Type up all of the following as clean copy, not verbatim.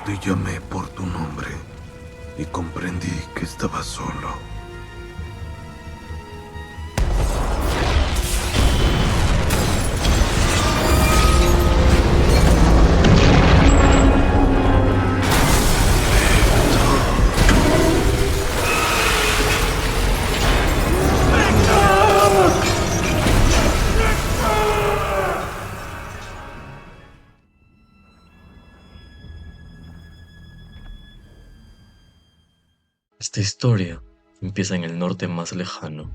Te llamé por tu nombre y comprendí que estabas solo. Esta historia empieza en el norte más lejano,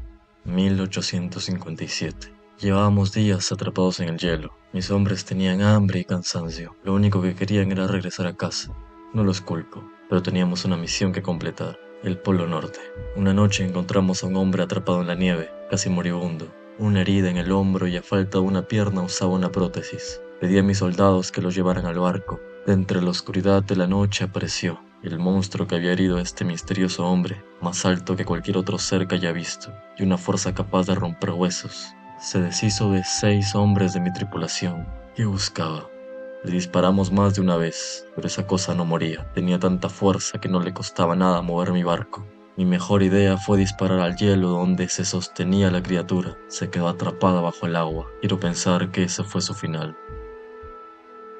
1857. Llevábamos días atrapados en el hielo. Mis hombres tenían hambre y cansancio. Lo único que querían era regresar a casa. No los culpo, pero teníamos una misión que completar. El Polo Norte. Una noche encontramos a un hombre atrapado en la nieve, casi moribundo. Una herida en el hombro y a falta de una pierna usaba una prótesis. Pedí a mis soldados que lo llevaran al barco. De entre la oscuridad de la noche apareció el monstruo que había herido a este misterioso hombre, más alto que cualquier otro ser que haya visto, y una fuerza capaz de romper huesos. Se deshizo de 6 hombres de mi tripulación. ¿Qué buscaba? Le disparamos más de una vez, pero esa cosa no moría. Tenía tanta fuerza que no le costaba nada mover mi barco. Mi mejor idea fue disparar al hielo donde se sostenía la criatura. Se quedó atrapada bajo el agua. Quiero pensar que ese fue su final.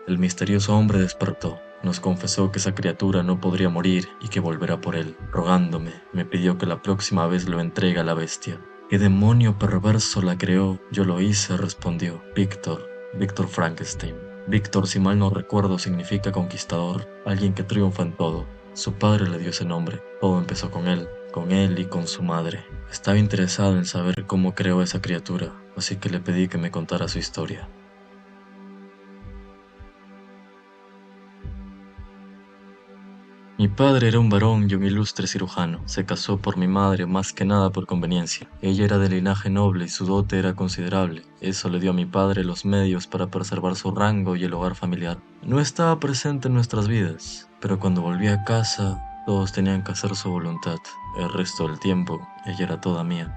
El misterioso hombre despertó. Nos confesó que esa criatura no podría morir y que volverá por él. Rogándome, me pidió que la próxima vez lo entregue a la bestia. ¿Qué demonio perverso la creó? Yo lo hice, respondió. Víctor Frankenstein. Víctor, si mal no recuerdo, significa conquistador, alguien que triunfa en todo. Su padre le dio ese nombre. Todo empezó con él y con su madre. Estaba interesado en saber cómo creó esa criatura, así que le pedí que me contara su historia. Mi padre era un varón y un ilustre cirujano. Se casó por mi madre más que nada por conveniencia. Ella era de linaje noble y su dote era considerable. Eso le dio a mi padre los medios para preservar su rango y el hogar familiar. No estaba presente en nuestras vidas, pero cuando volví a casa, todos tenían que hacer su voluntad. El resto del tiempo, ella era toda mía.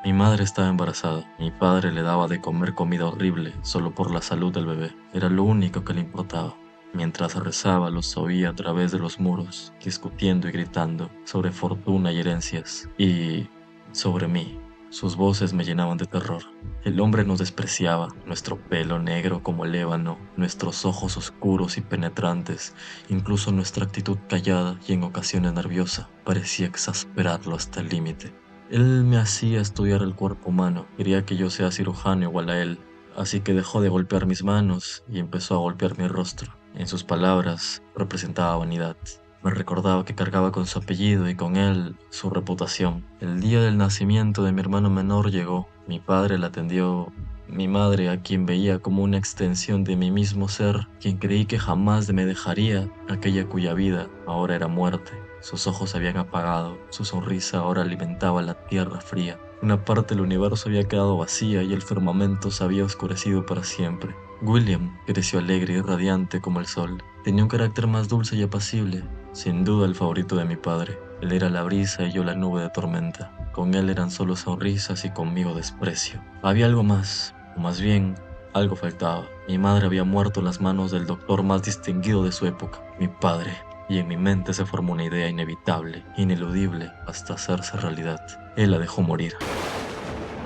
Mi madre estaba embarazada. Mi padre le daba de comer comida horrible solo por la salud del bebé. Era lo único que le importaba. Mientras rezaba, los oía a través de los muros, discutiendo y gritando sobre fortuna y herencias, y sobre mí. Sus voces me llenaban de terror. El hombre nos despreciaba, nuestro pelo negro como el ébano, nuestros ojos oscuros y penetrantes, incluso nuestra actitud callada y en ocasiones nerviosa, parecía exasperarlo hasta el límite. Él me hacía estudiar el cuerpo humano, quería que yo sea cirujano igual a él, así que dejó de golpear mis manos y empezó a golpear mi rostro. En sus palabras representaba vanidad. Me recordaba que cargaba con su apellido y con él su reputación. El día del nacimiento de mi hermano menor llegó. Mi padre la atendió. Mi madre, a quien veía como una extensión de mi mismo ser, quien creí que jamás me dejaría, aquella cuya vida ahora era muerte. Sus ojos se habían apagado, su sonrisa ahora alimentaba la tierra fría. Una parte del universo había quedado vacía y el firmamento se había oscurecido para siempre. William creció alegre y radiante como el sol. Tenía un carácter más dulce y apacible, sin duda el favorito de mi padre. Él era la brisa y yo la nube de tormenta. Con él eran solo sonrisas y conmigo desprecio. Había algo más, o más bien, algo faltaba. Mi madre había muerto en las manos del doctor más distinguido de su época, mi padre. Y en mi mente se formó una idea inevitable, ineludible, hasta hacerse realidad. Él la dejó morir.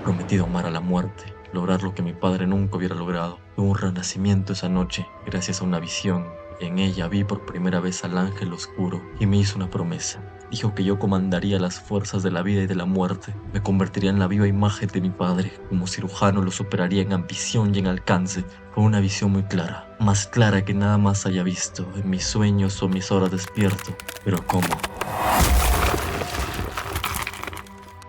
Prometido amar a la muerte, lograr lo que mi padre nunca hubiera logrado. Tuve un renacimiento esa noche, gracias a una visión. En ella vi por primera vez al ángel oscuro y me hizo una promesa. Dijo que yo comandaría las fuerzas de la vida y de la muerte. Me convertiría en la viva imagen de mi padre. Como cirujano lo superaría en ambición y en alcance. Fue una visión muy clara, más clara que nada más haya visto en mis sueños o mis horas despierto. Pero ¿cómo?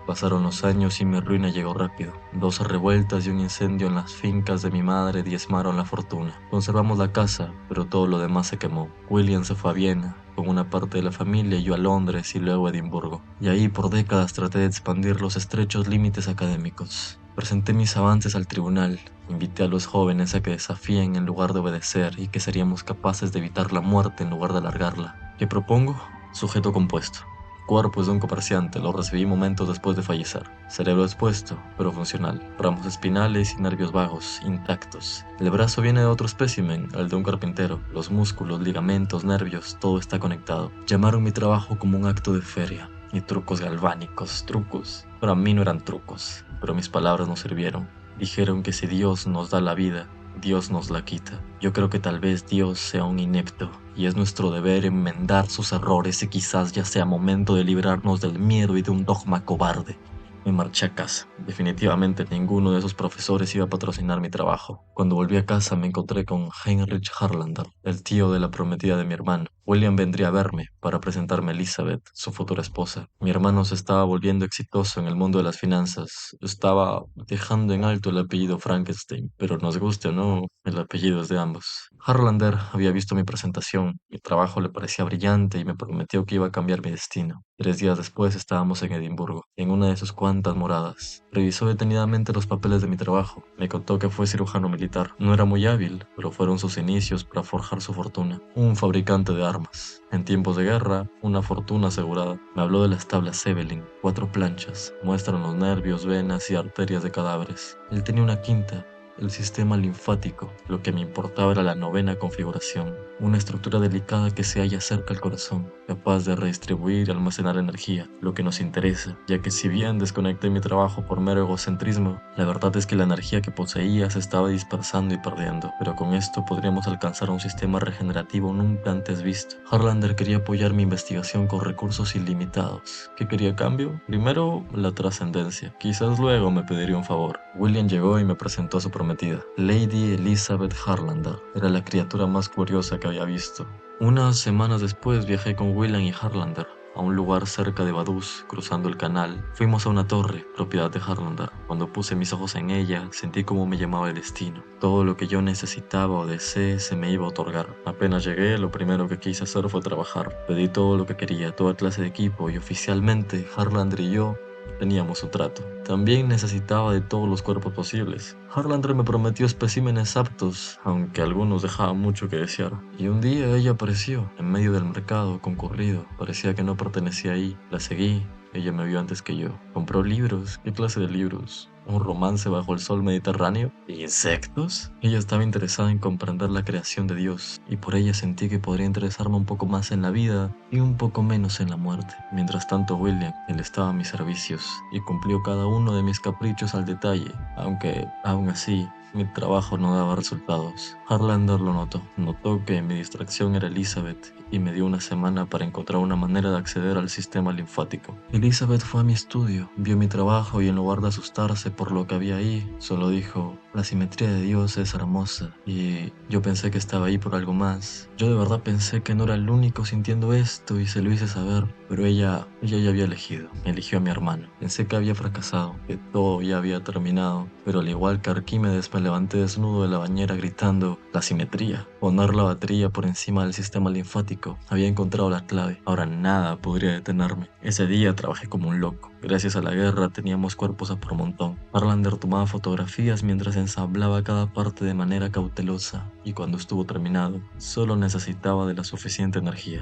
Pasaron los años y mi ruina llegó rápido. 2 revueltas y un incendio en las fincas de mi madre diezmaron la fortuna. Conservamos la casa, pero todo lo demás se quemó. William se fue a Viena, con una parte de la familia, y yo a Londres y luego a Edimburgo. Y ahí por décadas traté de expandir los estrechos límites académicos. Presenté mis avances al tribunal. Invité a los jóvenes a que desafíen en lugar de obedecer y que seríamos capaces de evitar la muerte en lugar de alargarla. ¿Qué propongo? Sujeto compuesto. Cuerpo es de un comerciante, lo recibí momentos después de fallecer. Cerebro expuesto, pero funcional. Ramos espinales y nervios vagos, intactos. El brazo viene de otro espécimen, el de un carpintero. Los músculos, ligamentos, nervios, todo está conectado. Llamaron mi trabajo como un acto de feria. Y trucos galvánicos, trucos. Para mí no eran trucos, pero mis palabras no sirvieron. Dijeron que si Dios nos da la vida, Dios nos la quita. Yo creo que tal vez Dios sea un inepto y es nuestro deber enmendar sus errores y quizás ya sea momento de librarnos del miedo y de un dogma cobarde. Me marché a casa. Definitivamente ninguno de esos profesores iba a patrocinar mi trabajo. Cuando volví a casa me encontré con Heinrich Harlander, el tío de la prometida de mi hermano. William vendría a verme para presentarme a Elizabeth, su futura esposa. Mi hermano se estaba volviendo exitoso en el mundo de las finanzas. Estaba dejando en alto el apellido Frankenstein, pero nos guste o no, el apellido es de ambos. Harlander había visto mi presentación, mi trabajo le parecía brillante y me prometió que iba a cambiar mi destino. 3 días después estábamos en Edimburgo, en una de sus cuantas moradas. Revisó detenidamente los papeles de mi trabajo. Me contó que fue cirujano militar. No era muy hábil, pero fueron sus inicios para forjar su fortuna. Un fabricante de armas. En tiempos de guerra, una fortuna asegurada. Me habló de las tablas Zeppelin, 4 planchas, muestran los nervios, venas y arterias de cadáveres. Él tenía una quinta, el sistema linfático. Lo que me importaba era la novena configuración, una estructura delicada que se halla cerca al corazón, capaz de redistribuir y almacenar energía, lo que nos interesa, ya que si bien desconecté mi trabajo por mero egocentrismo, la verdad es que la energía que poseía se estaba dispersando y perdiendo, pero con esto podríamos alcanzar un sistema regenerativo nunca antes visto. Harlander quería apoyar mi investigación con recursos ilimitados. ¿Qué quería a cambio? Primero, la trascendencia. Quizás luego me pediría un favor. William llegó y me presentó a su prometida, Lady Elizabeth Harlander. Era la criatura más curiosa que había visto. Unas semanas después viajé con William y Harlander a un lugar cerca de Vaduz, cruzando el canal. Fuimos a una torre, propiedad de Harlander. Cuando puse mis ojos en ella, sentí cómo me llamaba el destino. Todo lo que yo necesitaba o deseé se me iba a otorgar. Apenas llegué, lo primero que quise hacer fue trabajar. Pedí todo lo que quería, toda clase de equipo, y oficialmente Harlander y yo teníamos su trato. También necesitaba de todos los cuerpos posibles. Harlander me prometió especímenes aptos, aunque algunos dejaban mucho que desear. Y un día ella apareció, en medio del mercado, concurrido. Parecía que no pertenecía ahí. La seguí. Ella me vio antes que yo. ¿Compró libros? ¿Qué clase de libros? ¿Un romance bajo el sol mediterráneo? ¿Insectos? Ella estaba interesada en comprender la creación de Dios, y por ella sentí que podría interesarme un poco más en la vida y un poco menos en la muerte. Mientras tanto, William, él estaba a mis servicios y cumplió cada uno de mis caprichos al detalle, aunque aún así mi trabajo no daba resultados. Harlander lo notó. Notó que mi distracción era Elizabeth y me dio una semana para encontrar una manera de acceder al sistema linfático. Elizabeth fue a mi estudio, vio mi trabajo y en lugar de asustarse por lo que había ahí, solo dijo: la simetría de Dios es hermosa. Y yo pensé que estaba ahí por algo más. Yo de verdad pensé que no era el único sintiendo esto y se lo hice saber, pero ella ya había elegido. Eligió a mi hermano. Pensé que había fracasado, que todo ya había terminado, pero al igual que Arquímedes me levanté desnudo de la bañera gritando: la simetría. Poner la batería por encima del sistema linfático. Había encontrado la clave. Ahora nada podría detenerme. Ese día trabajé como un loco. Gracias a la guerra teníamos cuerpos a por montón. Harlander tomaba fotografías mientras ensamblaba cada parte de manera cautelosa, y cuando estuvo terminado, solo necesitaba de la suficiente energía.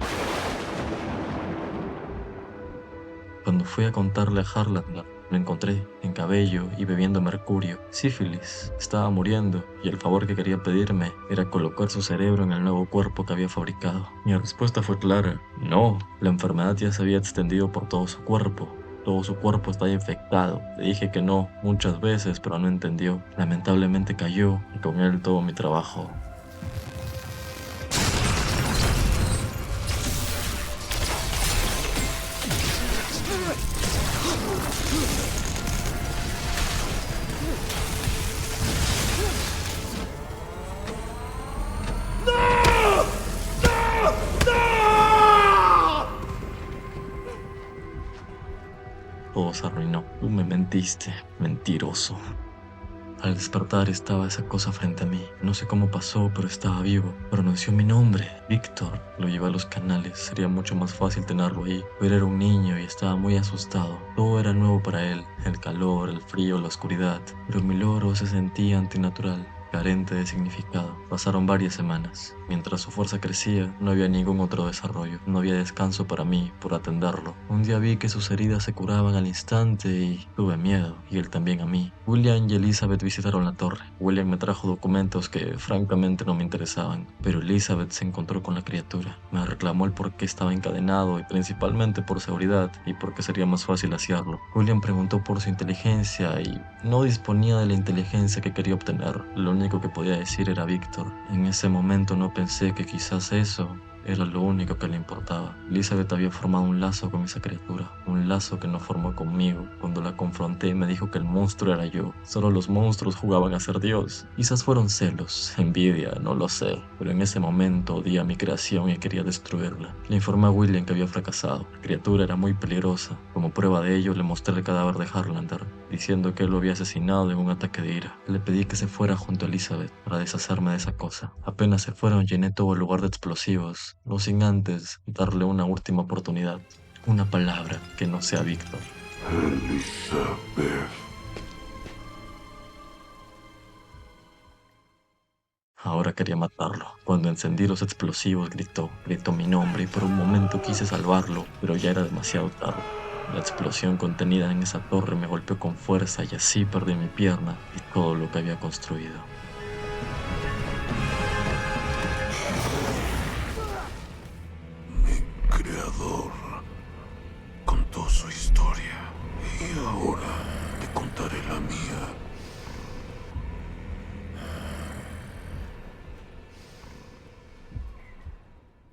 Cuando fui a contarle a Harlander, lo encontré en cabello y bebiendo mercurio. Sífilis. Estaba muriendo y el favor que quería pedirme era colocar su cerebro en el nuevo cuerpo que había fabricado. Mi respuesta fue clara: no. La enfermedad ya se había extendido por todo su cuerpo. Todo su cuerpo estaba infectado. Le dije que no muchas veces, pero no entendió. Lamentablemente cayó y con él todo mi trabajo. Todo se arruinó. Tú me mentiste, mentiroso. Al despertar estaba esa cosa frente a mí. No sé cómo pasó, pero estaba vivo. Pronunció mi nombre, Víctor. Lo llevé a los canales. Sería mucho más fácil tenerlo ahí. Pero era un niño y estaba muy asustado. Todo era nuevo para él. El calor, el frío, la oscuridad. Pero mi logro se sentía antinatural. carente de significado. Pasaron varias semanas. Mientras su fuerza crecía, no había ningún otro desarrollo. No había descanso para mí por atenderlo. Un día vi que sus heridas se curaban al instante y tuve miedo, y él también a mí. William y Elizabeth visitaron la torre. William me trajo documentos que francamente no me interesaban, pero Elizabeth se encontró con la criatura. Me reclamó el por qué estaba encadenado y principalmente por seguridad y porque sería más fácil asearlo. William preguntó por su inteligencia y no disponía de la inteligencia que quería obtener. Lo único que podía decir era Víctor. En ese momento no pensé que quizás eso era lo único que le importaba. Elizabeth había formado un lazo con esa criatura, un lazo que no formó conmigo. Cuando la confronté me dijo que el monstruo era yo. Solo los monstruos jugaban a ser Dios. Quizás fueron celos, envidia, no lo sé, pero en ese momento odié a mi creación y quería destruirla. Le informé a William que había fracasado. La criatura era muy peligrosa. Como prueba de ello le mostré el cadáver de Harlander, diciendo que él lo había asesinado en un ataque de ira. Le pedí que se fuera junto a Elizabeth para deshacerme de esa cosa. Apenas se fueron llené todo el lugar de explosivos, no sin antes darle una última oportunidad. Una palabra que no sea Víctor. Elizabeth. Ahora quería matarlo. Cuando encendí los explosivos gritó mi nombre y por un momento quise salvarlo, pero ya era demasiado tarde. La explosión contenida en esa torre me golpeó con fuerza y así perdí mi pierna y todo lo que había construido. Creador contó su historia y ahora te contaré la mía.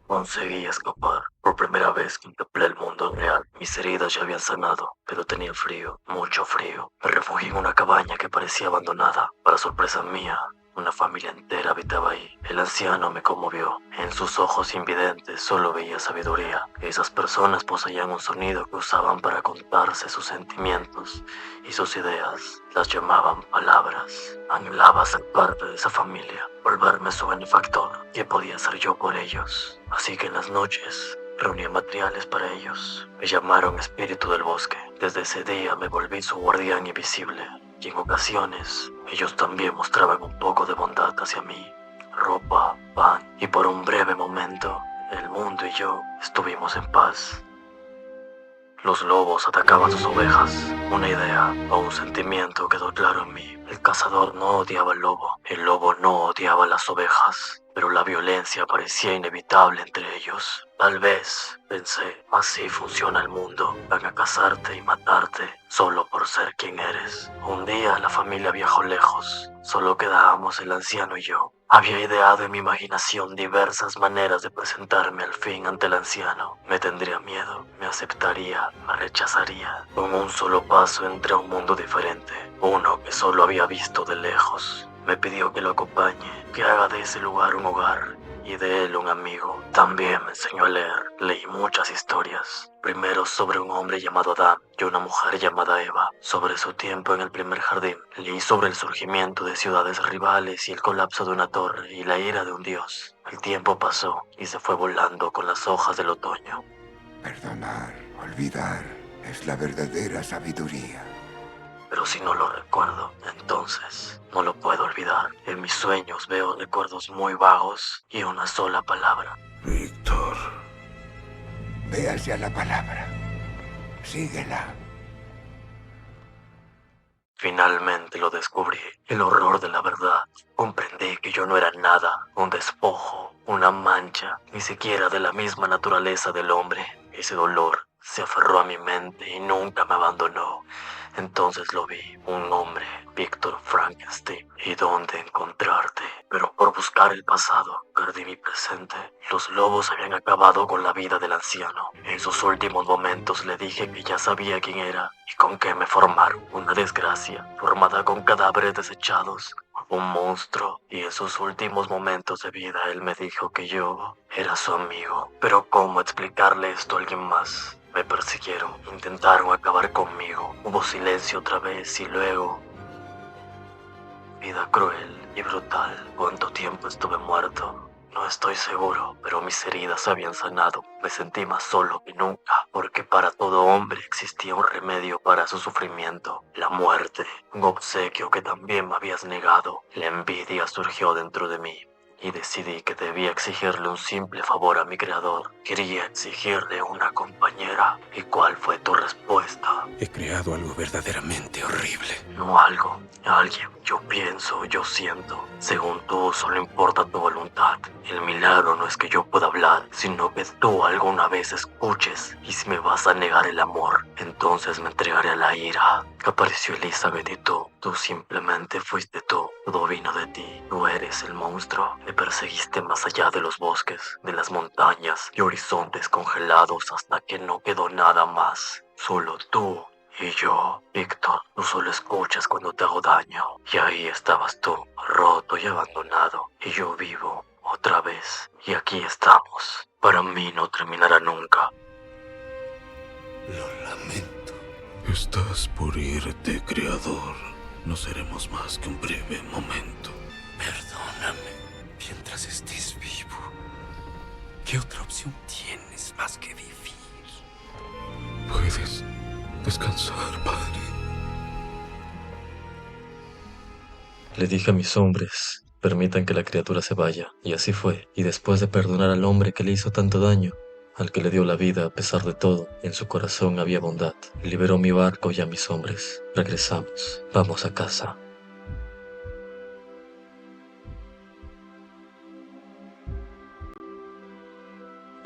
Conseguí escapar. Por primera vez contemplé el mundo real. Mis heridas ya habían sanado, pero tenía frío, mucho frío. Me refugié en una cabaña que parecía abandonada. Para sorpresa mía, una familia entera habitaba ahí. El anciano me conmovió. En sus ojos invidentes solo veía sabiduría. Esas personas poseían un sonido que usaban para contarse sus sentimientos y sus ideas. Las llamaban palabras. Anhelaba ser parte de esa familia, volverme su benefactor. ¿Qué podía hacer yo por ellos? Así que en las noches reunía materiales para ellos. Me llamaron espíritu del bosque. Desde ese día me volví su guardián invisible. Y en ocasiones, ellos también mostraban un poco de bondad hacia mí. Ropa, pan, y por un breve momento, el mundo y yo estuvimos en paz. Los lobos atacaban sus ovejas. Una idea o un sentimiento quedó claro en mí. El cazador no odiaba al lobo. El lobo no odiaba a las ovejas. Pero la violencia parecía inevitable entre ellos. Tal vez, pensé, así funciona el mundo. Van a cazarte y matarte solo por ser quien eres. Un día la familia viajó lejos. Solo quedábamos el anciano y yo. Había ideado en mi imaginación diversas maneras de presentarme al fin ante el anciano. Me tendría miedo, me aceptaría, me rechazaría. Con un solo paso entré a un mundo diferente, uno que solo había visto de lejos. Me pidió que lo acompañe, que haga de ese lugar un hogar y de él un amigo. También me enseñó a leer. Leí muchas historias. Primero sobre un hombre llamado Adán y una mujer llamada Eva, sobre su tiempo en el primer jardín. Leí sobre el surgimiento de ciudades rivales y el colapso de una torre y la ira de un dios. El tiempo pasó y se fue volando con las hojas del otoño. Perdonar, olvidar, es la verdadera sabiduría. Pero si no lo recuerdo, entonces no lo puedo olvidar. En mis sueños veo recuerdos muy vagos y una sola palabra. Víctor. Ve hacia la palabra. Síguela. Finalmente lo descubrí, el horror de la verdad. Comprendí que yo no era nada, un despojo, una mancha, ni siquiera de la misma naturaleza del hombre. Ese dolor se aferró a mi mente y nunca me abandonó. Entonces lo vi, un hombre, Víctor Frankenstein. ¿Y dónde encontrarte? Pero por buscar el pasado, perdí mi presente. Los lobos habían acabado con la vida del anciano. En sus últimos momentos le dije que ya sabía quién era y con qué me formaron. Una desgracia, formada con cadáveres desechados. Un monstruo, y en sus últimos momentos de vida él me dijo que yo era su amigo. Pero ¿cómo explicarle esto a alguien más? Me persiguieron, intentaron acabar conmigo. Hubo silencio otra vez y luego... Vida cruel y brutal. ¿Cuánto tiempo estuve muerto? No estoy seguro, pero mis heridas habían sanado. Me sentí más solo que nunca. porque para todo hombre existía un remedio para su sufrimiento, la muerte, un obsequio que también me habías negado. La envidia surgió dentro de mí y decidí que debía exigirle un simple favor a mi creador. Quería exigirle una compañera. ¿Y cuál fue tu respuesta? He creado algo verdaderamente horrible. No algo, alguien. Yo pienso, yo siento. Según tú, solo importa tu voluntad. El milagro no es que yo pueda hablar, sino que tú alguna vez escuches. Y si me vas a negar el amor, entonces me entregaré a la ira. Apareció Elizabeth y tú simplemente fuiste tú. Todo vino de ti. Tú eres el monstruo. Me perseguiste más allá de los bosques, de las montañas y horizontes congelados hasta que no quedó nada más. Solo tú. Y yo, Víctor, tú solo escuchas cuando te hago daño. Y ahí estabas tú, roto y abandonado. Y yo vivo, otra vez. Y aquí estamos. Para mí no terminará nunca. Lo lamento. Estás por irte, Creador. No seremos más que un breve momento. Perdóname mientras estés vivo. ¿Qué otra opción tienes más que vivir? Puedes descansar, Padre. Le dije a mis hombres, permitan que la criatura se vaya. Y así fue. Y después de perdonar al hombre que le hizo tanto daño, al que le dio la vida a pesar de todo, en su corazón había bondad. Liberó mi barco y a mis hombres. Regresamos. Vamos a casa.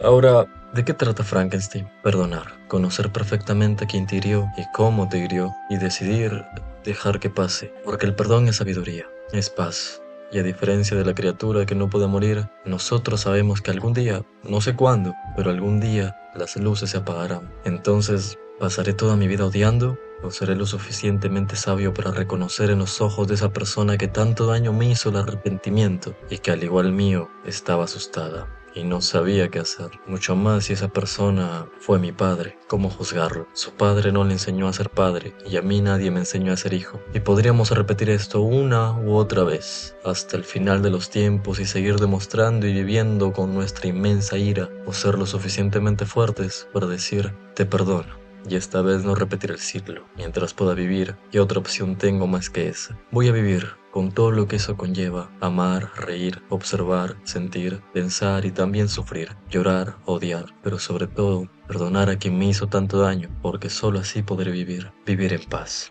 Ahora, ¿de qué trata Frankenstein? Perdonar, conocer perfectamente a quien te hirió y cómo te hirió, y decidir dejar que pase, porque el perdón es sabiduría, es paz. Y a diferencia de la criatura que no puede morir, nosotros sabemos que algún día, no sé cuándo, pero algún día las luces se apagarán. Entonces, ¿pasaré toda mi vida odiando? ¿O seré lo suficientemente sabio para reconocer en los ojos de esa persona que tanto daño me hizo el arrepentimiento y que al igual mío estaba asustada y no sabía qué hacer? Mucho más si esa persona fue mi padre. ¿Cómo juzgarlo? Su padre no le enseñó a ser padre y a mí nadie me enseñó a ser hijo. Y podríamos repetir esto una u otra vez hasta el final de los tiempos y seguir demostrando y viviendo con nuestra inmensa ira, o ser lo suficientemente fuertes para decir te perdono. Y esta vez no repetir el ciclo. Mientras pueda vivir, ¿qué otra opción tengo más que esa? Voy a vivir con todo lo que eso conlleva: amar, reír, observar, sentir, pensar y también sufrir, llorar, odiar, pero sobre todo perdonar a quien me hizo tanto daño, porque solo así podré vivir en paz.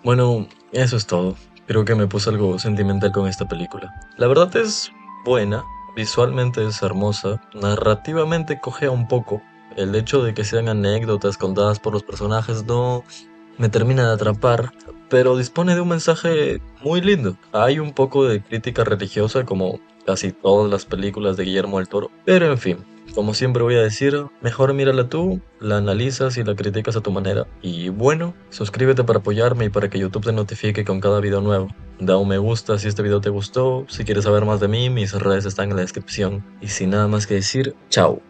Bueno, eso es todo. Creo que me puse algo sentimental con esta película. La verdad es buena, visualmente es hermosa, narrativamente cojea un poco. El hecho de que sean anécdotas contadas por los personajes no me termina de atrapar, pero dispone de un mensaje muy lindo. Hay un poco de crítica religiosa como casi todas las películas de Guillermo del Toro, pero en fin, como siempre voy a decir, mejor mírala tú, la analizas y la criticas a tu manera. Y bueno, suscríbete para apoyarme y para que YouTube te notifique con cada video nuevo. Da un me gusta si este video te gustó. Si quieres saber más de mí, mis redes están en la descripción. Y sin nada más que decir, chao.